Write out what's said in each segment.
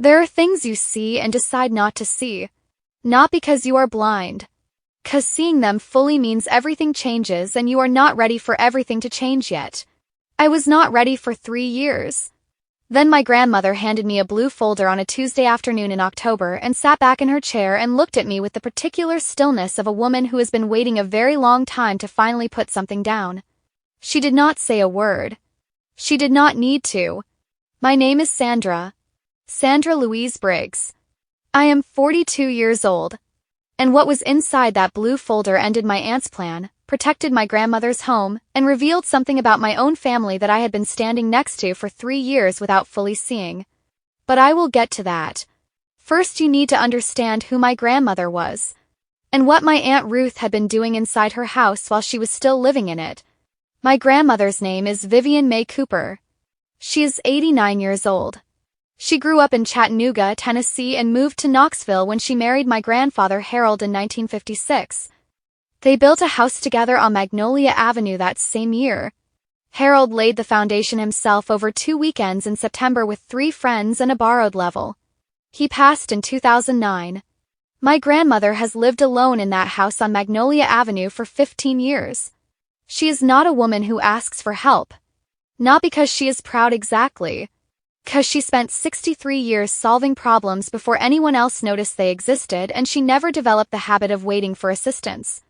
There are things you see and decide not to see. Not because you are blind. 'Cause seeing them fully means everything changes and you are not ready for everything to change yet. I was not ready for 3 years. Then my grandmother handed me a blue folder on a Tuesday afternoon in October and sat back in her chair and looked at me with the particular stillness of a woman who has been waiting a very long time to finally put something down. She did not say a word. She did not need to. My name is Sandra. Sandra Louise Briggs. I am 42 years old. And what was inside that blue folder ended my aunt's plan, protected my grandmother's home, and revealed something about my own family that I had been standing next to for 3 years without fully seeing. But I will get to that. First, you need to understand who my grandmother was, and what my Aunt Ruth had been doing inside her house while she was still living in it. My grandmother's name is Vivian May Cooper. She is 89 years old. She grew up in Chattanooga, Tennessee, and moved to Knoxville when she married my grandfather Harold in 1956. They built a house together on Magnolia Avenue that same year. Harold laid the foundation himself over 2 weekends in September with 3 friends and a borrowed level. He passed in 2009. My grandmother has lived alone in that house on Magnolia Avenue for 15 years. She is not a woman who asks for help. Not because she is proud exactly. 'Cause she spent 63 years solving problems before anyone else noticed they existed, and she never developed the habit of waiting for assistance.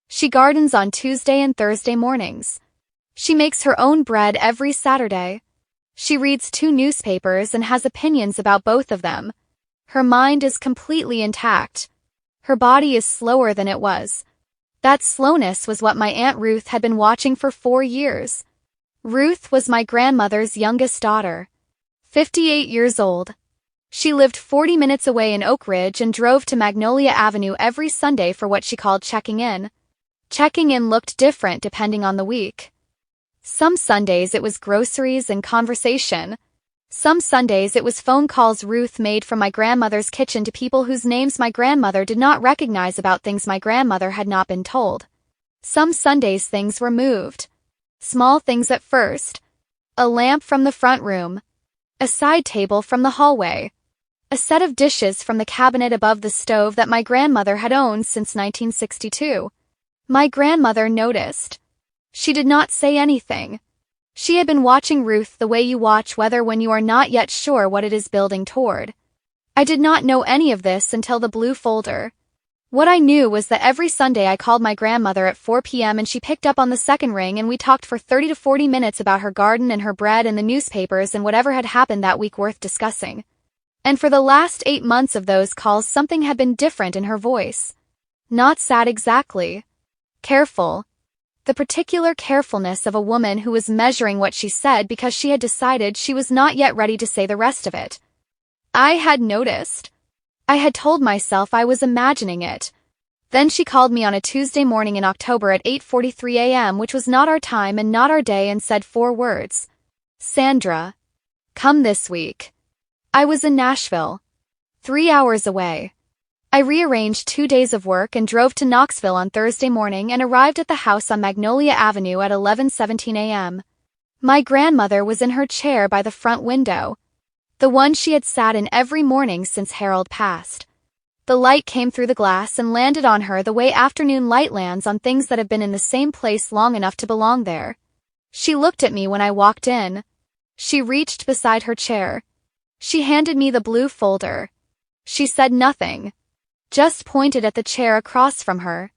She gardens on Tuesday and Thursday mornings. She makes her own bread every Saturday. She reads 2 newspapers and has opinions about both of them. Her mind is completely intact. Her body is slower than it was. That slowness was what my Aunt Ruth had been watching for 4 years. Ruth was my grandmother's youngest daughter. 58 years old. She lived 40 minutes away in Oak Ridge and drove to Magnolia Avenue every Sunday for what she called checking in. Checking in looked different depending on the week. Some Sundays it was groceries and conversation. Some Sundays it was phone calls Ruth made from my grandmother's kitchen to people whose names my grandmother did not recognize about things my grandmother had not been told. Some Sundays things were moved. Small things at first. A lamp from the front room. A side table from the hallway. A set of dishes from the cabinet above the stove that my grandmother had owned since 1962. My grandmother noticed. She did not say anything. She had been watching Ruth the way you watch weather when you are not yet sure what it is building toward. I did not know any of this until the blue folder. What I knew was that every Sunday I called my grandmother at 4 p.m. and she picked up on the second ring and we talked for 30 to 40 minutes about her garden and her bread and the newspapers and whatever had happened that week worth discussing. And for the last 8 months of those calls something had been different in her voice. Not sad exactly. Careful. The particular carefulness of a woman who was measuring what she said because she had decided she was not yet ready to say the rest of it. I had noticed. I had told myself I was imagining it. Then she called me on a Tuesday morning in October at 8:43 a.m., which was not our time and not our day, and said 4 words. Sandra. Come this week. I was in Nashville. 3 hours away. I rearranged 2 days of work and drove to Knoxville on Thursday morning and arrived at the house on Magnolia Avenue at 11:17 a.m. My grandmother was in her chair by the front window. The one she had sat in every morning since Harold passed. The light came through the glass and landed on her the way afternoon light lands on things that have been in the same place long enough to belong there. She looked at me when I walked in. She reached beside her chair. She handed me the blue folder. She said nothing. Just pointed at the chair across from her.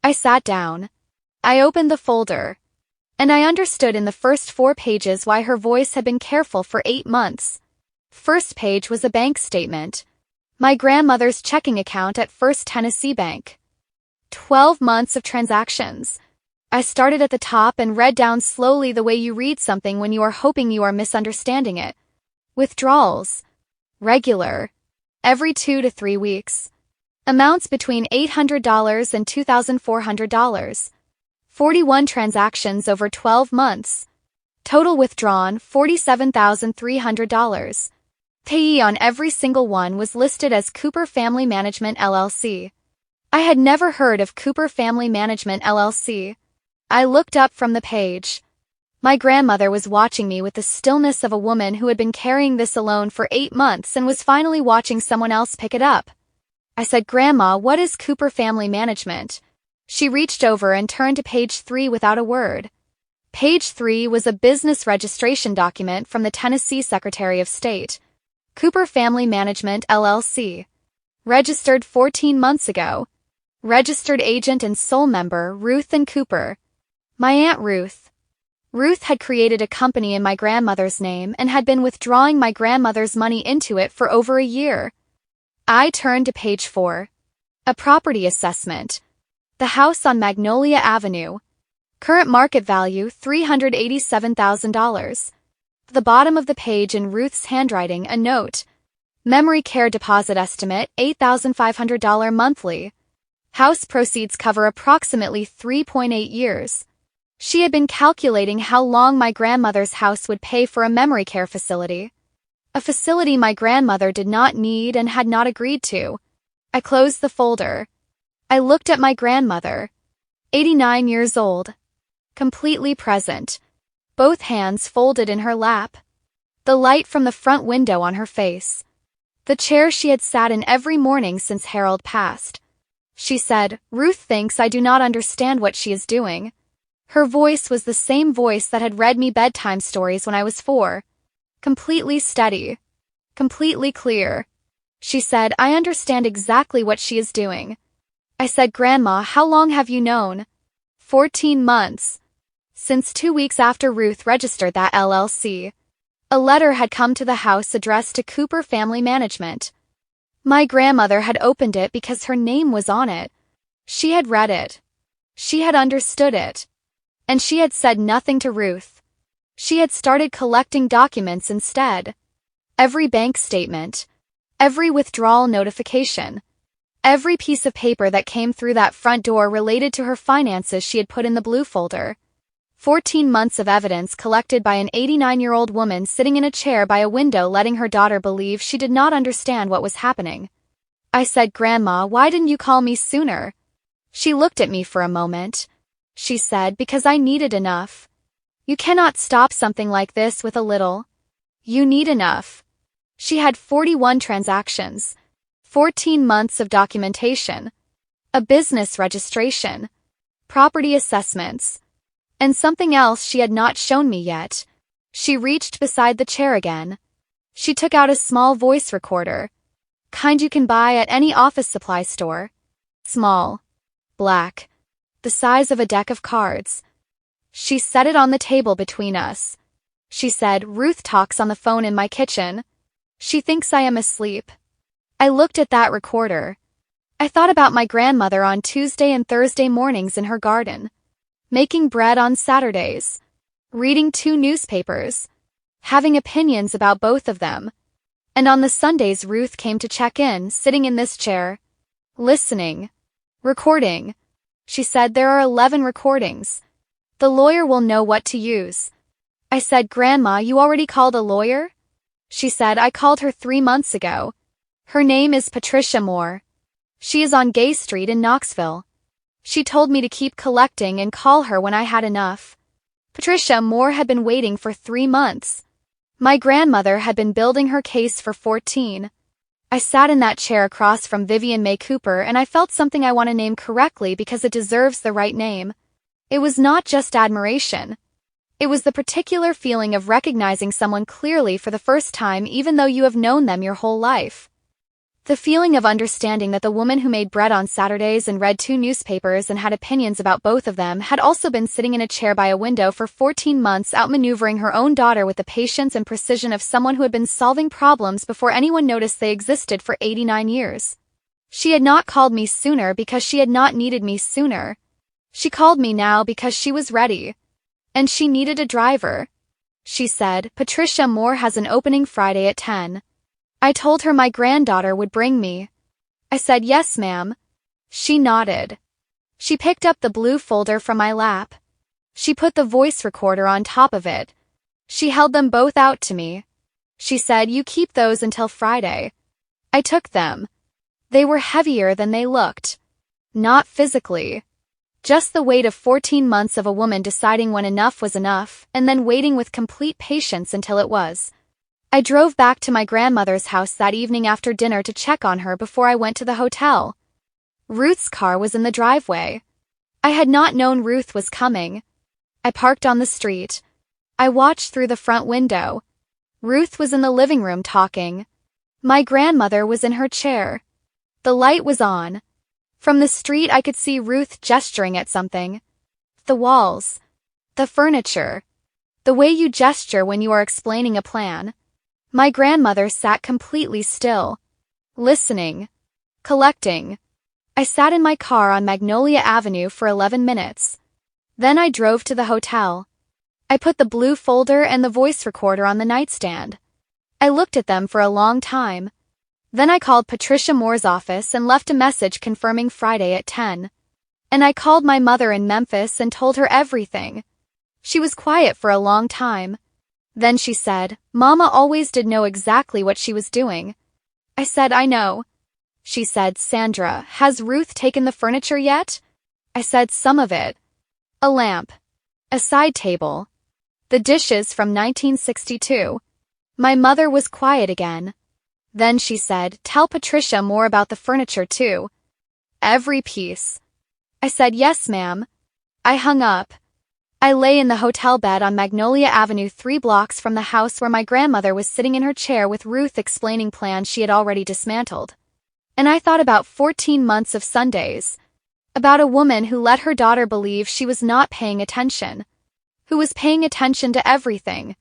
I sat down. I opened the folder. And I understood in the first 4 pages why her voice had been careful for 8 months. First page was a bank statement. My grandmother's checking account at First Tennessee Bank. 12 months of transactions. I started at the top and read down slowly the way you read something when you are hoping you are misunderstanding it. Withdrawals. Regular. Every 2 to 3 weeks. Amounts between $800 and $2,400. 41 transactions over 12 months. Total withdrawn $47,300. Payee on every single one was listed as Cooper Family Management LLC. I had never heard of Cooper Family Management LLC. I looked up from the page. My grandmother was watching me with the stillness of a woman who had been carrying this alone for 8 months and was finally watching someone else pick it up. I said, "Grandma, what is Cooper Family Management?" She reached over and turned to page 3 without a word. Page 3 was a business registration document from the Tennessee Secretary of State. Cooper Family Management, LLC. Registered 14 months ago. Registered agent and sole member, Ruth and Cooper. My Aunt Ruth. Ruth had created a company in my grandmother's name and had been withdrawing my grandmother's money into it for over a year. I turned to page 4. A property assessment. The house on Magnolia Avenue. Current market value $387,000. At the bottom of the page in Ruth's handwriting, a note. Memory care deposit estimate $8,500 monthly. House proceeds cover approximately 3.8 years. She had been calculating how long my grandmother's house would pay for a memory care facility. A facility my grandmother did not need and had not agreed to. I closed the folder. I looked at my grandmother. 89 years old. Completely present. Both hands folded in her lap. The light from the front window on her face. The chair she had sat in every morning since Harold passed. She said, "Ruth thinks I do not understand what she is doing." Her voice was the same voice that had read me bedtime stories when I was 4. Completely steady. Completely clear. She said, "I understand exactly what she is doing." I said, "Grandma, how long have you known?" 14 months. Since 2 weeks after Ruth registered that LLC. A letter had come to the house addressed to Cooper Family Management. My grandmother had opened it because her name was on it. She had read it. She had understood it. And she had said nothing to Ruth. She had started collecting documents instead. Every bank statement. Every withdrawal notification. Every piece of paper that came through that front door related to her finances she had put in the blue folder. 14 months of evidence collected by an 89-year-old woman sitting in a chair by a window letting her daughter believe she did not understand what was happening. I said, "Grandma, why didn't you call me sooner?" She looked at me for a moment. She said, "Because I needed enough." You cannot stop something like this with a little. You need enough. She had 41 transactions. 14 months of documentation. A business registration. Property assessments. And something else she had not shown me yet. She reached beside the chair again. She took out a small voice recorder. Kind you can buy at any office supply store. Small. Black. The size of a deck of cards. She set it on the table between us. She said, "Ruth talks on the phone in my kitchen. She thinks I am asleep." I looked at that recorder. I thought about my grandmother on Tuesday and Thursday mornings in her garden. Making bread on Saturdays. Reading 2 newspapers. Having opinions about both of them. And on the Sundays Ruth came to check in, sitting in this chair. Listening. Recording. She said, "There are 11 recordings. The lawyer will know what to use." I said, "Grandma, you already called a lawyer?" She said, "I called her 3 months ago. Her name is Patricia Moore. She is on Gay Street in Knoxville. She told me to keep collecting and call her when I had enough." Patricia Moore had been waiting for 3 months. My grandmother had been building her case for 14. I sat in that chair across from Vivian May Cooper and I felt something I want to name correctly because it deserves the right name. It was not just admiration. It was the particular feeling of recognizing someone clearly for the first time even though you have known them your whole life. The feeling of understanding that the woman who made bread on Saturdays and read 2 newspapers and had opinions about both of them had also been sitting in a chair by a window for 14 months outmaneuvering her own daughter with the patience and precision of someone who had been solving problems before anyone noticed they existed for 89 years. She had not called me sooner because she had not needed me sooner. She called me now because she was ready. And she needed a driver. She said, "Patricia Moore has an opening Friday at 10. I told her my granddaughter would bring me." I said, "Yes, ma'am." She nodded. She picked up the blue folder from my lap. She put the voice recorder on top of it. She held them both out to me. She said, "You keep those until Friday." I took them. They were heavier than they looked. Not physically. Just the weight of 14 months of a woman deciding when enough was enough, and then waiting with complete patience until it was. I drove back to my grandmother's house that evening after dinner to check on her before I went to the hotel. Ruth's car was in the driveway. I had not known Ruth was coming. I parked on the street. I watched through the front window. Ruth was in the living room talking. My grandmother was in her chair. The light was on. From the street I could see Ruth gesturing at something. The walls. The furniture. The way you gesture when you are explaining a plan. My grandmother sat completely still. Listening. Collecting. I sat in my car on Magnolia Avenue for 11 minutes. Then I drove to the hotel. I put the blue folder and the voice recorder on the nightstand. I looked at them for a long time. Then I called Patricia Moore's office and left a message confirming Friday at 10. And I called my mother in Memphis and told her everything. She was quiet for a long time. Then she said, "Mama always did know exactly what she was doing." I said, "I know." She said, "Sandra, has Ruth taken the furniture yet?" I said, "Some of it." A lamp. A side table. The dishes from 1962. My mother was quiet again. Then she said, "Tell Patricia more about the furniture too." Every piece. I said, "Yes, ma'am." I hung up. I lay in the hotel bed on Magnolia Avenue 3 blocks from the house where my grandmother was sitting in her chair with Ruth explaining plans she had already dismantled. And I thought about 14 months of Sundays. About a woman who let her daughter believe she was not paying attention. Who was paying attention to everything.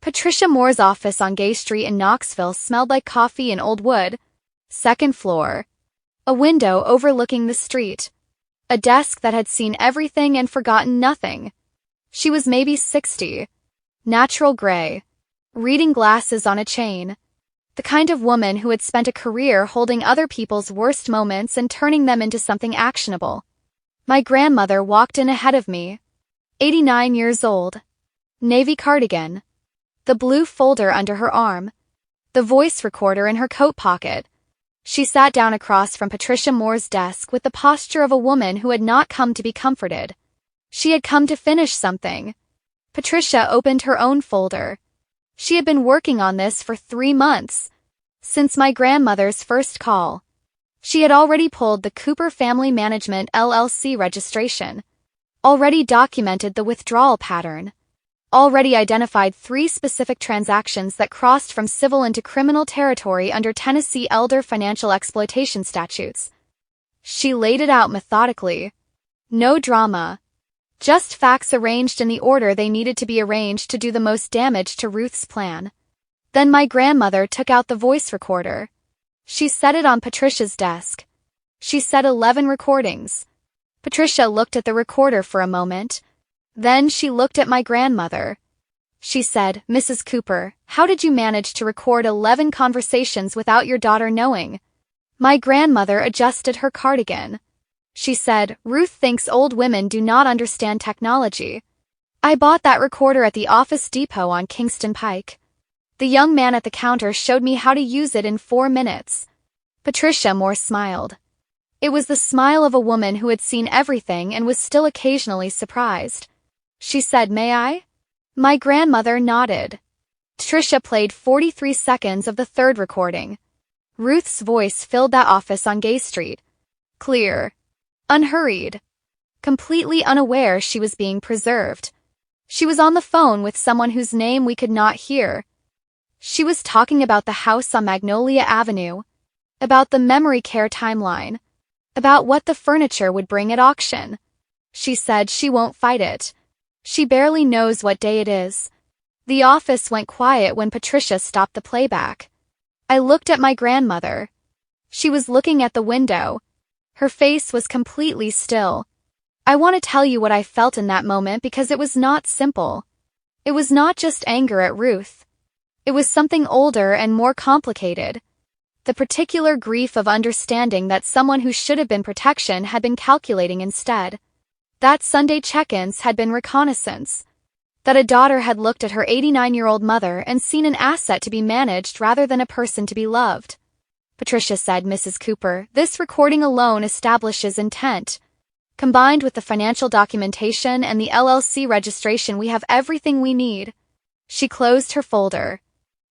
Patricia Moore's office on Gay Street in Knoxville smelled like coffee and old wood. Second floor. A window overlooking the street. A desk that had seen everything and forgotten nothing. She was maybe 60. Natural gray. Reading glasses on a chain. The kind of woman who had spent a career holding other people's worst moments and turning them into something actionable. My grandmother walked in ahead of me. 89 years old. Navy cardigan. The blue folder under her arm. The voice recorder in her coat pocket. She sat down across from Patricia Moore's desk with the posture of a woman who had not come to be comforted. She had come to finish something. Patricia opened her own folder. She had been working on this for 3 months. Since my grandmother's first call. She had already pulled the Cooper Family Management LLC registration. Already documented the withdrawal pattern. Already identified 3 specific transactions that crossed from civil into criminal territory under Tennessee elder financial exploitation statutes. She laid it out methodically. No drama. Just facts arranged in the order they needed to be arranged to do the most damage to Ruth's plan. Then my grandmother took out the voice recorder. She set it on Patricia's desk. She said 11 recordings. Patricia looked at the recorder for a moment. Then she looked at my grandmother. She said, "Mrs. Cooper, how did you manage to record 11 conversations without your daughter knowing?" My grandmother adjusted her cardigan. She said, "Ruth thinks old women do not understand technology. I bought that recorder at the Office Depot on Kingston Pike. The young man at the counter showed me how to use it in 4 minutes." Patricia Moore smiled. It was the smile of a woman who had seen everything and was still occasionally surprised. She said, "May I?" My grandmother nodded. Patricia played 43 seconds of the 3rd recording. Ruth's voice filled that office on Gay Street. Clear. Unhurried. Completely unaware she was being preserved. She was on the phone with someone whose name we could not hear. She was talking about the house on Magnolia Avenue. About the memory care timeline. About what the furniture would bring at auction. She said she won't fight it. She barely knows what day it is. The office went quiet when Patricia stopped the playback. I looked at my grandmother. She was looking at the window. Her face was completely still. I want to tell you what I felt in that moment because it was not simple. It was not just anger at Ruth. It was something older and more complicated. The particular grief of understanding that someone who should have been protection had been calculating instead. That Sunday check-ins had been reconnaissance. That a daughter had looked at her 89-year-old mother and seen an asset to be managed rather than a person to be loved. Patricia said, "Mrs. Cooper, this recording alone establishes intent. Combined with the financial documentation and the LLC registration, we have everything we need. She closed her folder.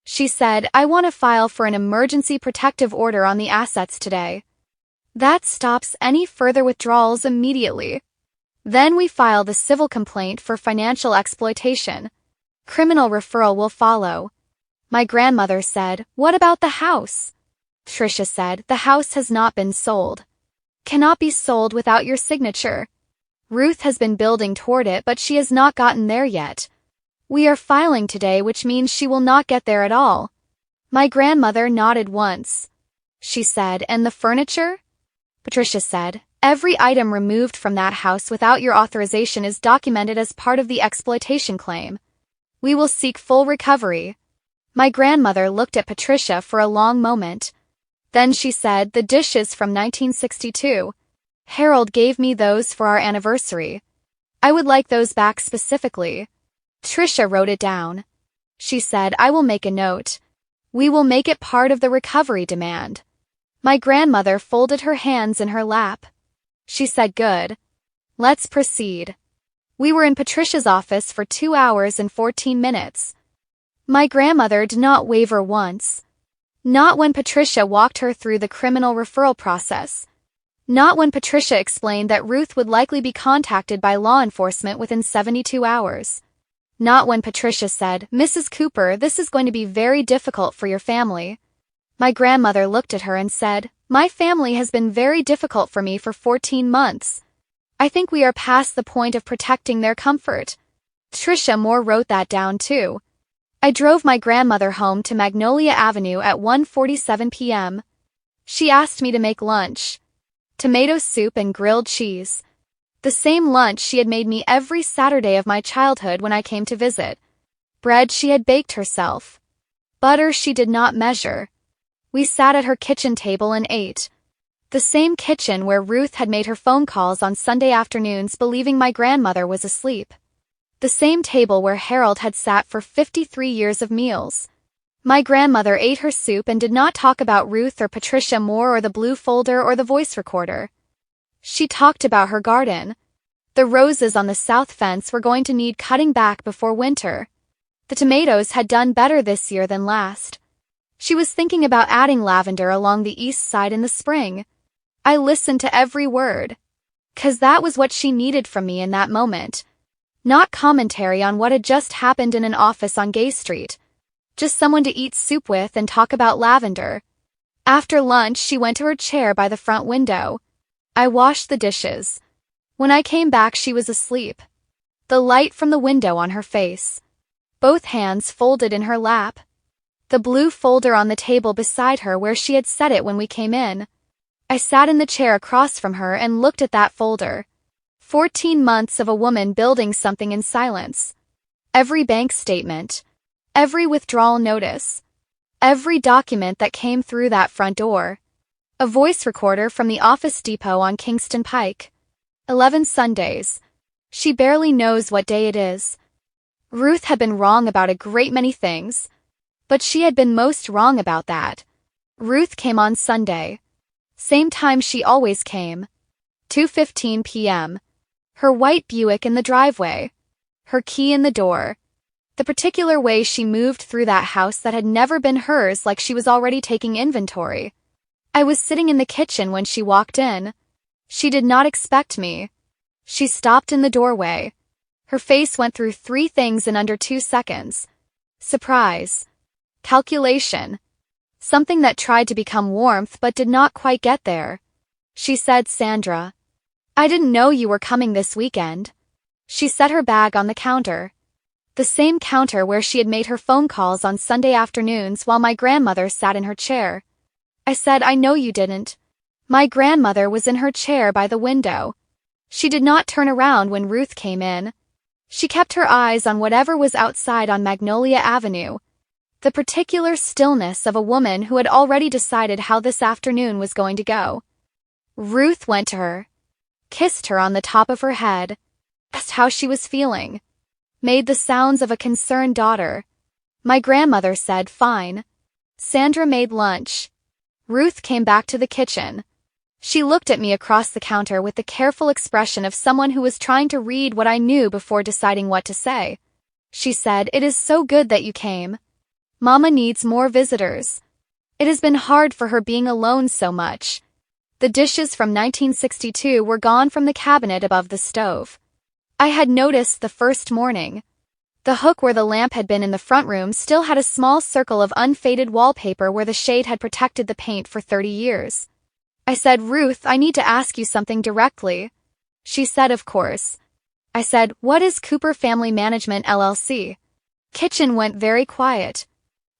She said, I want to file for an emergency protective order on the assets today. That stops any further withdrawals immediately. Then we file the civil complaint for financial exploitation. Criminal referral will follow. My grandmother said, what about the house? Tricia said, the house has not been sold. Cannot be sold without your signature. Ruth has been building toward it, but she has not gotten there yet. We are filing today, which means she will not get there at all. My grandmother nodded once. She said, and the furniture? Patricia said, every item removed from that house without your authorization is documented as part of the exploitation claim. We will seek full recovery. My grandmother looked at Patricia for a long moment. Then she said, the dishes from 1962. Harold gave me those for our anniversary. I would like those back specifically. Tricia wrote it down. She said, I will make a note. We will make it part of the recovery demand. My grandmother folded her hands in her lap. She said, good. Let's proceed. We were in Patricia's office for 2 hours and 14 minutes. My grandmother did not waver once. Not when Patricia walked her through the criminal referral process. Not when Patricia explained that Ruth would likely be contacted by law enforcement within 72 hours. Not when Patricia said, Mrs. Cooper, this is going to be very difficult for your family. My grandmother looked at her and said, my family has been very difficult for me for 14 months. I think we are past the point of protecting their comfort. Tricia Moore wrote that down too. I drove my grandmother home to Magnolia Avenue at 1:47 p.m. She asked me to make lunch. Tomato soup and grilled cheese. The same lunch she had made me every Saturday of my childhood when I came to visit. Bread she had baked herself. Butter she did not measure. We sat at her kitchen table and ate. The same kitchen where Ruth had made her phone calls on Sunday afternoons believing my grandmother was asleep. The same table where Harold had sat for 53 years of meals. My grandmother ate her soup and did not talk about Ruth or Patricia Moore or the blue folder or the voice recorder. She talked about her garden. The roses on the south fence were going to need cutting back before winter. The tomatoes had done better this year than last. She was thinking about adding lavender along the east side in the spring. I listened to every word. 'Cause that was what she needed from me in that moment. Not commentary on what had just happened in an office on Gay Street. Just someone to eat soup with and talk about lavender. After lunch, she went to her chair by the front window. I washed the dishes. When I came back, she was asleep. The light from the window on her face. Both hands folded in her lap. The blue folder on the table beside her where she had set it when we came in. I sat in the chair across from her and looked at that folder. 14 months of a woman building something in silence. Every bank statement. Every withdrawal notice. Every document that came through that front door. A voice recorder from the office depot on Kingston Pike. 11 Sundays. She barely knows what day it is. Ruth had been wrong about a great many things, but she had been most wrong about that. Ruth came on Sunday. Same time she always came. 2:15 p.m. Her white Buick in the driveway. Her key in the door. The particular way she moved through that house that had never been hers, like she was already taking inventory. I was sitting in the kitchen when she walked in. She did not expect me. She stopped in the doorway. Her face went through 3 things in under 2 seconds. Surprise. Calculation. Something that tried to become warmth but did not quite get there. She said, Sandra, I didn't know you were coming this weekend. She set her bag on the counter. The same counter where she had made her phone calls on Sunday afternoons while my grandmother sat in her chair. I said, I know you didn't. My grandmother was in her chair by the window. She did not turn around when Ruth came in. She kept her eyes on whatever was outside on Magnolia Avenue. The particular stillness of a woman who had already decided how this afternoon was going to go. Ruth went to her, kissed her on the top of her head, asked how she was feeling, made the sounds of a concerned daughter. My grandmother said, fine. Sandra made lunch. Ruth came back to the kitchen. She looked at me across the counter with the careful expression of someone who was trying to read what I knew before deciding what to say. She said, "It is so good that you came. Mama needs more visitors. It has been hard for her being alone so much." The dishes from 1962 were gone from the cabinet above the stove. I had noticed the first morning. The hook where the lamp had been in the front room still had a small circle of unfaded wallpaper where the shade had protected the paint for 30 years. I said, "Ruth, I need to ask you something directly." She said, "Of course." I said, "What is Cooper Family Management LLC?" Kitchen went very quiet.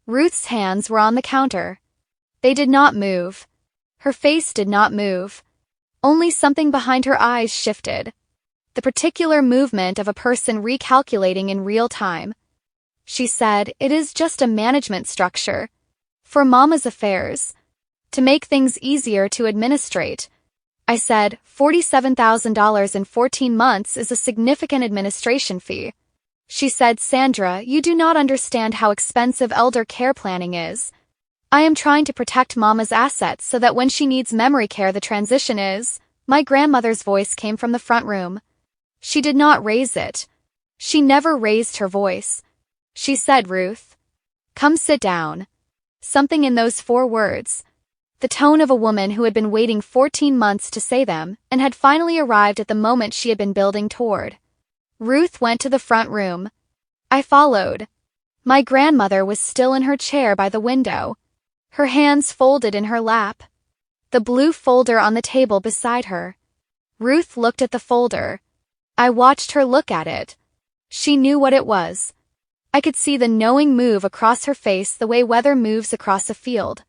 Ruth's hands were on the counter. They did not move. Her face did not move. Only something behind her eyes shifted. The particular movement of a person recalculating in real time. She said, "It is just a management structure. For Mama's affairs. To make things easier to administrate." I said, $47,000 in 14 months is a significant administration fee. She said, "Sandra, you do not understand how expensive elder care planning is. I am trying to protect Mama's assets so that when she needs memory care the transition is." My grandmother's voice came from the front room. She did not raise it. She never raised her voice. She said, "Ruth, come sit down." Something in those 4 words. The tone of a woman who had been waiting 14 months to say them and had finally arrived at the moment she had been building toward. Ruth went to the front room. I followed. My grandmother was still in her chair by the window, her hands folded in her lap, the blue folder on the table beside her. Ruth looked at the folder. I watched her look at it. She knew what it was. I could see the knowing move across her face the way weather moves across a field,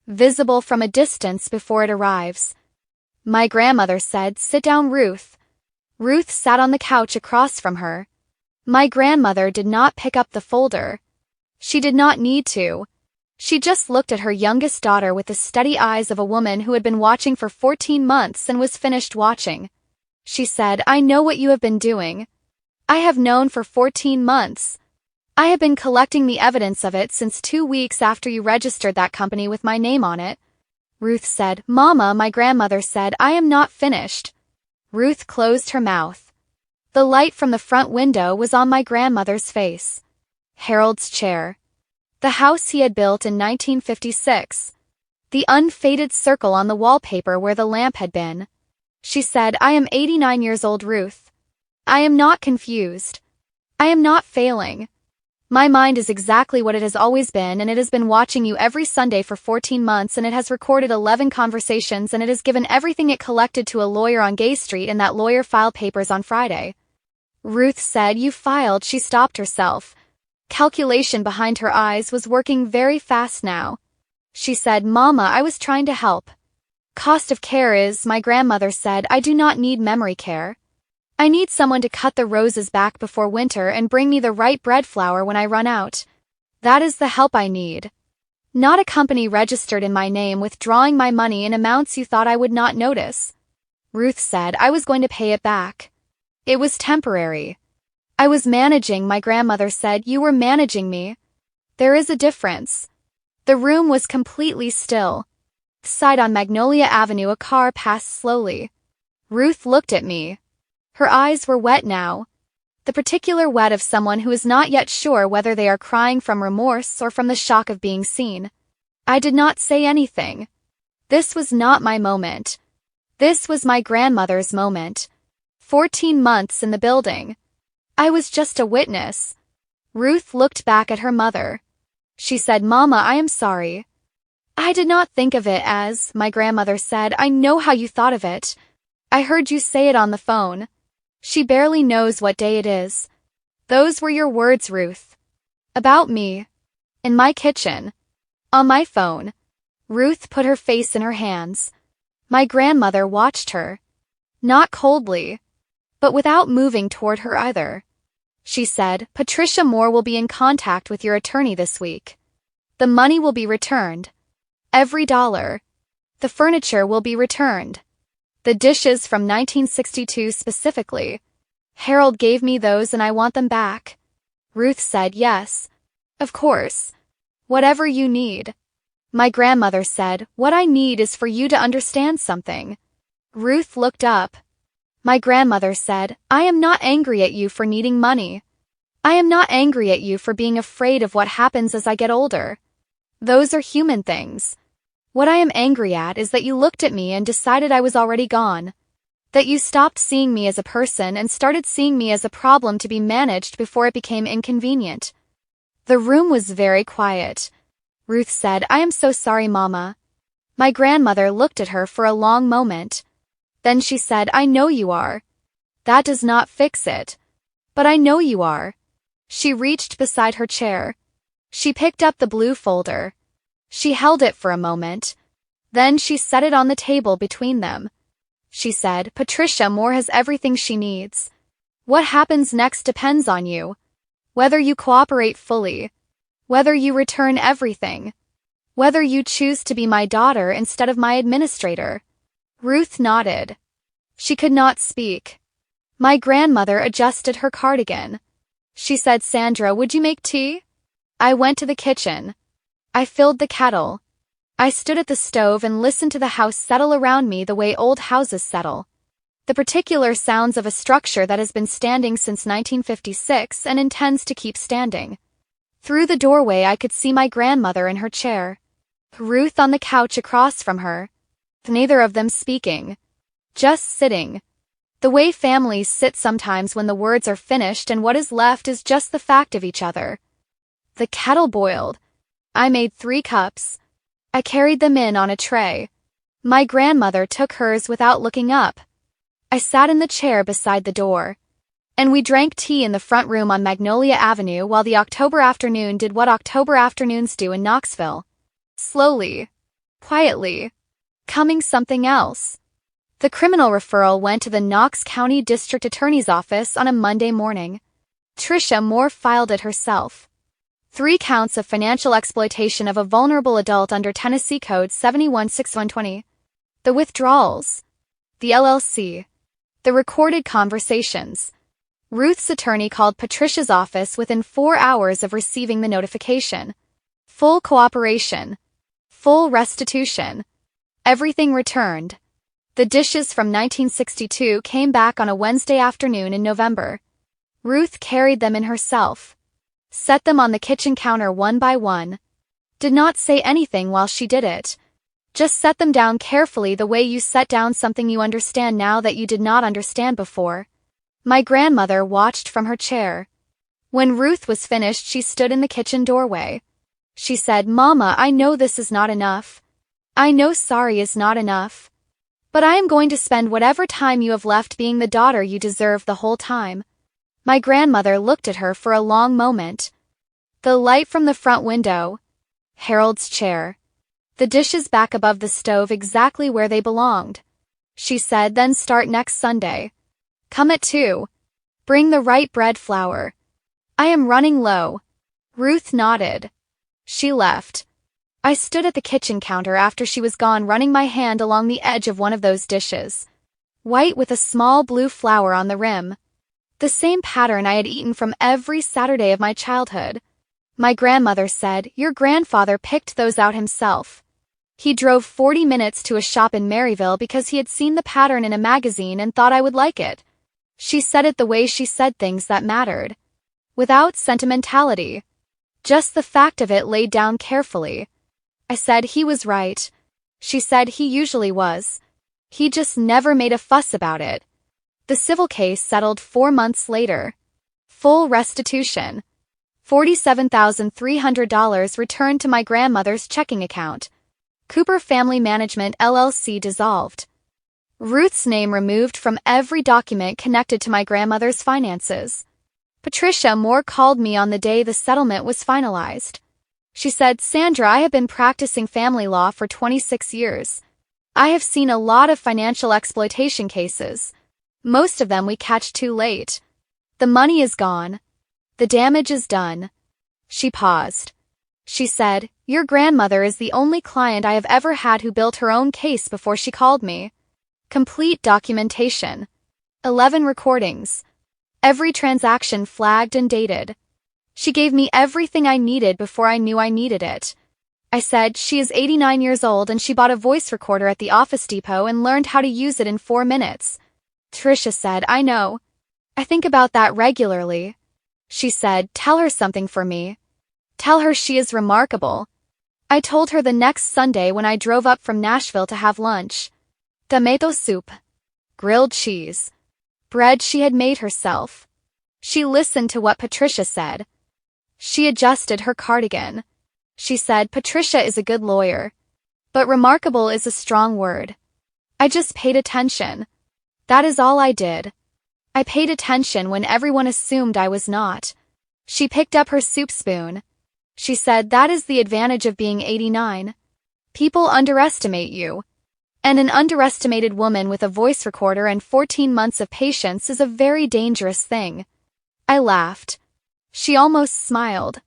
visible from a distance before it arrives. My grandmother said, "Sit down, Ruth." Ruth sat on the couch across from her. My grandmother did not pick up the folder. She did not need to. She just looked at her youngest daughter with the steady eyes of a woman who had been watching for 14 months and was finished watching. She said, "I know what you have been doing. I have known for 14 months. I have been collecting the evidence of it since 2 weeks after you registered that company with my name on it." Ruth said, "Mama," my grandmother said, "I am not finished." Ruth closed her mouth. The light from the front window was on my grandmother's face. Harold's chair. The house he had built in 1956. The unfaded circle on the wallpaper where the lamp had been. She said, "I am 89 years old, Ruth. I am not confused. I am not failing. My mind is exactly what it has always been, and it has been watching you every Sunday for 14 months, and it has recorded 11 conversations, and it has given everything it collected to a lawyer on Gay Street, and that lawyer filed papers on Friday." Ruth said, "You filed." She stopped herself. Calculation behind her eyes was working very fast now. She said, "Mama, I was trying to help. Cost of care is," my grandmother said, "I do not need memory care. I need someone to cut the roses back before winter and bring me the right bread flour when I run out. That is the help I need. Not a company registered in my name withdrawing my money in amounts you thought I would not notice." Ruth said, "I was going to pay it back. It was temporary. I was managing," my grandmother said. "You were managing me. There is a difference." The room was completely still. Outside on Magnolia Avenue a car passed slowly. Ruth looked at me. Her eyes were wet now. The particular wet of someone who is not yet sure whether they are crying from remorse or from the shock of being seen. I did not say anything. This was not my moment. This was my grandmother's moment. 14 months in the building. I was just a witness. Ruth looked back at her mother. She said, "Mama, I am sorry." "I did not think of it as," my grandmother said. "I know how you thought of it. I heard you say it on the phone. She barely knows what day it is." Those were your words, Ruth. About me. In my kitchen. On my phone. Ruth put her face in her hands. My grandmother watched her. Not coldly, but without moving toward her either. She said, "Patricia Moore will be in contact with your attorney this week. The money will be returned. Every dollar. The furniture will be returned. The dishes from 1962 specifically. Harold gave me those and I want them back." Ruth said, "Yes. Of course. Whatever you need." My grandmother said, "What I need is for you to understand something." Ruth looked up. My grandmother said, "I am not angry at you for needing money. I am not angry at you for being afraid of what happens as I get older. Those are human things. What I am angry at is that you looked at me and decided I was already gone. That you stopped seeing me as a person and started seeing me as a problem to be managed before it became inconvenient." The room was very quiet. Ruth said, "I am so sorry, Mama." My grandmother looked at her for a long moment. Then she said, "I know you are. That does not fix it. But I know you are." She reached beside her chair. She picked up the blue folder. She held it for a moment. Then she set it on the table between them. She said, "Patricia Moore has everything she needs. What happens next depends on you. Whether you cooperate fully. Whether you return everything. Whether you choose to be my daughter instead of my administrator." Ruth nodded. She could not speak. My grandmother adjusted her cardigan. She said, "Sandra, would you make tea?" I went to the kitchen. I filled the kettle. I stood at the stove and listened to the house settle around me the way old houses settle. The particular sounds of a structure that has been standing since 1956 and intends to keep standing. Through the doorway I could see my grandmother in her chair. Ruth on the couch across from her. Neither of them speaking. Just sitting. The way families sit sometimes when the words are finished and what is left is just the fact of each other. The kettle boiled. I made 3 cups. I carried them in on a tray. My grandmother took hers without looking up. I sat in the chair beside the door. And we drank tea in the front room on Magnolia Avenue while the October afternoon did what October afternoons do in Knoxville. Slowly. Quietly. Coming something else. The criminal referral went to the Knox County District Attorney's Office on a Monday morning. Patricia Moore filed it herself. 3 counts of financial exploitation of a vulnerable adult under Tennessee Code 716120. The withdrawals. The LLC. The recorded conversations. Ruth's attorney called Patricia's office within 4 hours of receiving the notification. Full cooperation. Full restitution. Everything returned. The dishes from 1962 came back on a Wednesday afternoon in November. Ruth carried them in herself. Set them on the kitchen counter one by one. Did not say anything while she did it. Just set them down carefully the way you set down something you understand now that you did not understand before. My grandmother watched from her chair. When Ruth was finished, she stood in the kitchen doorway. She said, "Mama, I know this is not enough. I know sorry is not enough. But I am going to spend whatever time you have left being the daughter you deserve the whole time." My grandmother looked at her for a long moment. The light from the front window. Harold's chair. The dishes back above the stove exactly where they belonged. She said, "Then start next Sunday. Come at 2. Bring the right bread flour. I am running low." Ruth nodded. She left. I stood at the kitchen counter after she was gone, running my hand along the edge of one of those dishes. White with a small blue flower on the rim. The same pattern I had eaten from every Saturday of my childhood. My grandmother said, "Your grandfather picked those out himself. He drove 40 minutes to a shop in Maryville because he had seen the pattern in a magazine and thought I would like it." She said it the way she said things that mattered. Without sentimentality. Just the fact of it laid down carefully. I said he was right. She said he usually was. He just never made a fuss about it. The civil case settled 4 months later. Full restitution. $47,300 returned to my grandmother's checking account. Cooper Family Management LLC dissolved. Ruth's name removed from every document connected to my grandmother's finances. Patricia Moore called me on the day the settlement was finalized. She said, "Sandra, I have been practicing family law for 26 years. I have seen a lot of financial exploitation cases. Most of them we catch too late. The money is gone. The damage is done." She paused. She said, "Your grandmother is the only client I have ever had who built her own case before she called me. Complete documentation. 11 recordings. Every transaction flagged and dated. She gave me everything I needed before I knew I needed it. I said, she is 89 years old and she bought a voice recorder at the Office Depot and learned how to use it in 4 minutes. Tricia said, I know. I think about that regularly. She said, tell her something for me. Tell her she is remarkable. I told her the next Sunday when I drove up from Nashville to have lunch. Tomato soup. Grilled cheese. Bread she had made herself. She listened to what Patricia said. She adjusted her cardigan. She said, Patricia is a good lawyer. But remarkable is a strong word. I just paid attention. That is all I did. I paid attention when everyone assumed I was not. She picked up her soup spoon. She said, that is the advantage of being 89. People underestimate you. And an underestimated woman with a voice recorder and 14 months of patience is a very dangerous thing. I laughed. She almost smiled.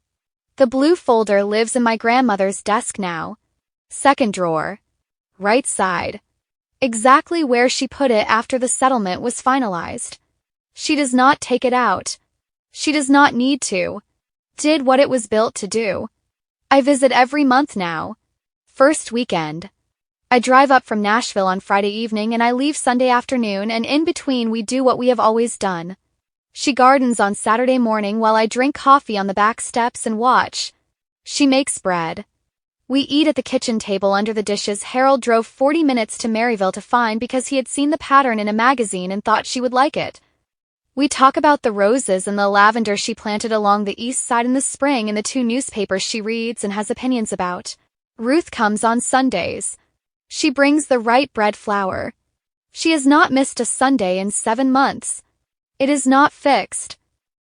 The blue folder lives in my grandmother's desk now. Second drawer. Right side. Exactly where she put it after the settlement was finalized. She does not take it out. She does not need to. Did what it was built to do. I visit every month now. First weekend. I drive up from Nashville on Friday evening and I leave Sunday afternoon, and in between we do what we have always done. She gardens on Saturday morning while I drink coffee on the back steps and watch. She makes bread. We eat at the kitchen table under the dishes Harold drove 40 minutes to Maryville to find because he had seen the pattern in a magazine and thought she would like it. We talk about the roses and the lavender she planted along the east side in the spring and the 2 newspapers she reads and has opinions about. Ruth comes on Sundays. She brings the right bread flour. She has not missed a Sunday in 7 months. It is not fixed.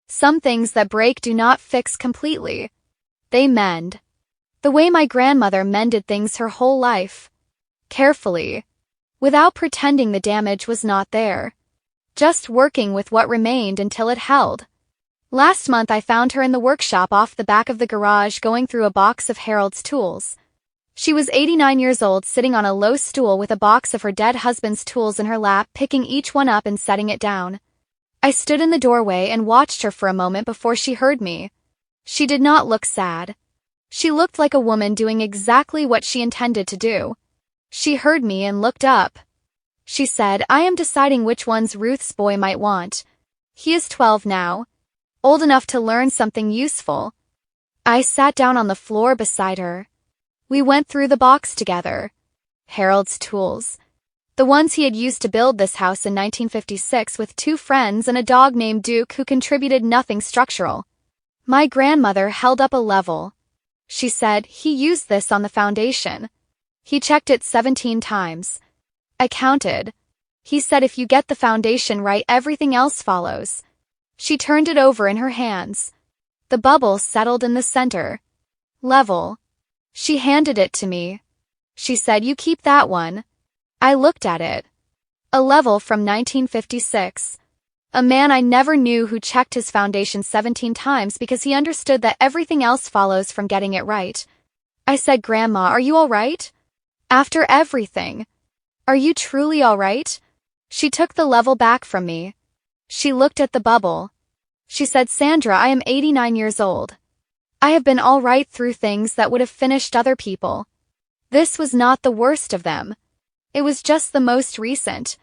Some things that break do not fix completely. They mend. The way my grandmother mended things her whole life. Carefully. Without pretending the damage was not there. Just working with what remained until it held. Last month I found her in the workshop off the back of the garage going through a box of Harold's tools. She was 89 years old, sitting on a low stool with a box of her dead husband's tools in her lap, picking each one up and setting it down. I stood in the doorway and watched her for a moment before she heard me. She did not look sad. She looked like a woman doing exactly what she intended to do. She heard me and looked up. She said, I am deciding which ones Ruth's boy might want. He is 12 now. Old enough to learn something useful. I sat down on the floor beside her. We went through the box together. Harold's tools. The ones he had used to build this house in 1956 with 2 friends and a dog named Duke who contributed nothing structural. My grandmother held up a level. She said, he used this on the foundation. He checked it 17 times. I counted. He said if you get the foundation right, everything else follows. She turned it over in her hands. The bubble settled in the center. Level. She handed it to me. She said, you keep that one. I looked at it. A level from 1956. A man I never knew who checked his foundation 17 times because he understood that everything else follows from getting it right. I said, Grandma, are you all right? After everything. Are you truly all right? She took the level back from me. She looked at the bubble. She said, Sandra, I am 89 years old. I have been all right through things that would have finished other people. This was not the worst of them. It was just the most recent.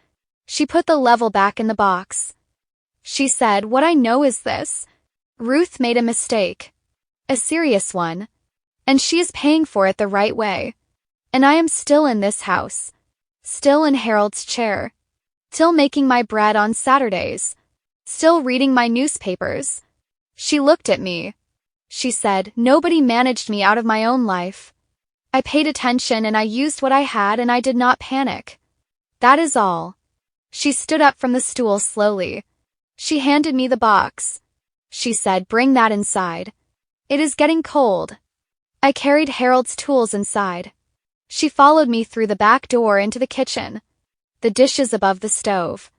She put the level back in the box. She said, what I know is this. Ruth made a mistake. A serious one. And she is paying for it the right way. And I am still in this house. Still in Harold's chair. Still making my bread on Saturdays. Still reading my newspapers. She looked at me. She said, nobody managed me out of my own life. I paid attention and I used what I had and I did not panic. That is all. She stood up from the stool slowly. She handed me the box. She said, bring that inside. It is getting cold. I carried Harold's tools inside. She followed me through the back door into the kitchen. The dishes above the stove.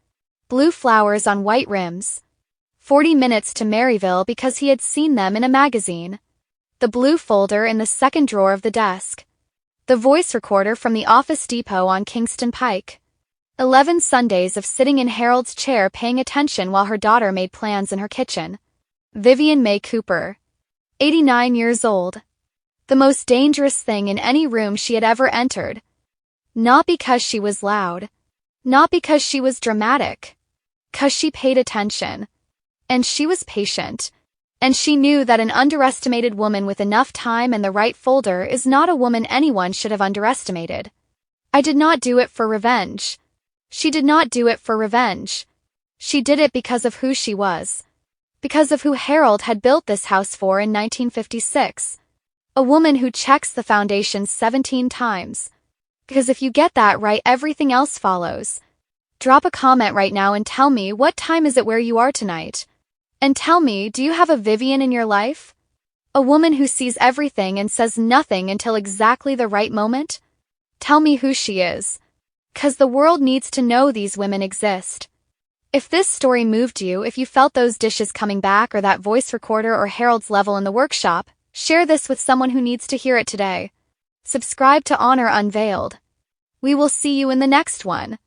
Blue flowers on white rims. 40 minutes to Maryville because he had seen them in a magazine. The blue folder in the second drawer of the desk. The voice recorder from the Office Depot on Kingston Pike. 11 Sundays of sitting in Harold's chair paying attention while her daughter made plans in her kitchen. Vivian May Cooper. 89 years old. the most dangerous thing in any room she had ever entered. Not because she was loud. Not because she was dramatic. 'Cause she paid attention. And she was patient. And she knew that an underestimated woman with enough time and the right folder is not a woman anyone should have underestimated. I did not do it for revenge. She did not do it for revenge. She did it because of who she was. Because of who Harold had built this house for in 1956. A woman who checks the foundations 17 times. Because if you get that right, everything else follows. Drop a comment right now and tell me, what time is it where you are tonight? And tell me, do you have a Vivian in your life? A woman who sees everything and says nothing until exactly the right moment? Tell me who she is. 'Cause the world needs to know these women exist. If this story moved you, if you felt those dishes coming back or that voice recorder or Harold's level in the workshop, share this with someone who needs to hear it today. Subscribe to Honor Unveiled. We will see you in the next one.